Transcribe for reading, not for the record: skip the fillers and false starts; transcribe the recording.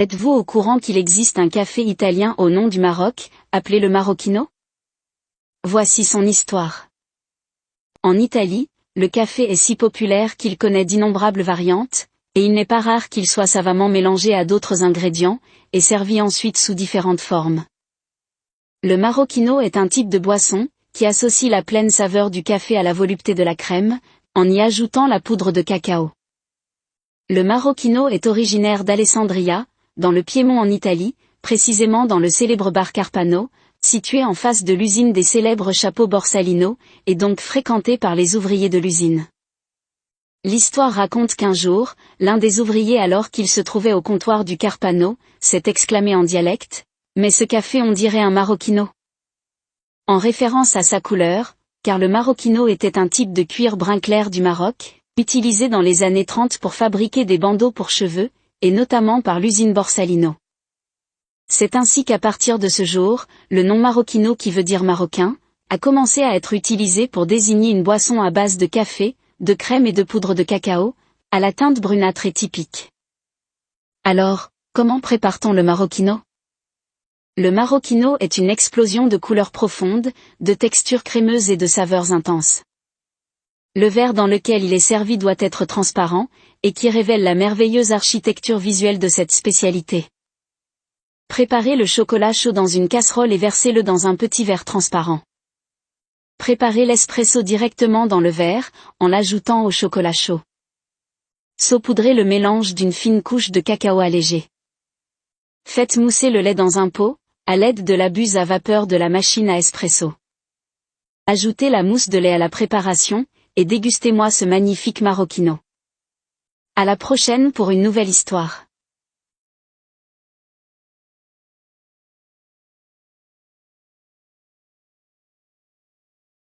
Êtes-vous au courant qu'il existe un café italien au nom du Maroc, appelé le Marochino? Voici son histoire. En Italie, le café est si populaire qu'il connaît d'innombrables variantes, et il n'est pas rare qu'il soit savamment mélangé à d'autres ingrédients, et servi ensuite sous différentes formes. Le Marochino est un type de boisson, qui associe la pleine saveur du café à la volupté de la crème, en y ajoutant la poudre de cacao. Le Marochino est originaire d'Alessandria, dans le Piémont en Italie, précisément dans le célèbre bar Carpano, situé en face de l'usine des célèbres chapeaux Borsalino, et donc fréquenté par les ouvriers de l'usine. L'histoire raconte qu'un jour, l'un des ouvriers alors qu'il se trouvait au comptoir du Carpano, s'est exclamé en dialecte « Mais ce café on dirait un Marochino !» En référence à sa couleur, car le Marochino était un type de cuir brun clair du Maroc, utilisé dans les années 30 pour fabriquer des bandeaux pour cheveux, et notamment par l'usine Borsalino. C'est ainsi qu'à partir de ce jour, le nom Marochino qui veut dire marocain, a commencé à être utilisé pour désigner une boisson à base de café, de crème et de poudre de cacao, à la teinte brunâtre et typique. Alors, comment prépare-t-on le Marochino? Le Marochino est une explosion de couleurs profondes, de textures crémeuses et de saveurs intenses. Le verre dans lequel il est servi doit être transparent, et qui révèle la merveilleuse architecture visuelle de cette spécialité. Préparez le chocolat chaud dans une casserole et versez-le dans un petit verre transparent. Préparez l'espresso directement dans le verre, en l'ajoutant au chocolat chaud. Saupoudrez le mélange d'une fine couche de cacao allégé. Faites mousser le lait dans un pot, à l'aide de la buse à vapeur de la machine à espresso. Ajoutez la mousse de lait à la préparation, et dégustez-moi ce magnifique Marochino. À la prochaine pour une nouvelle histoire.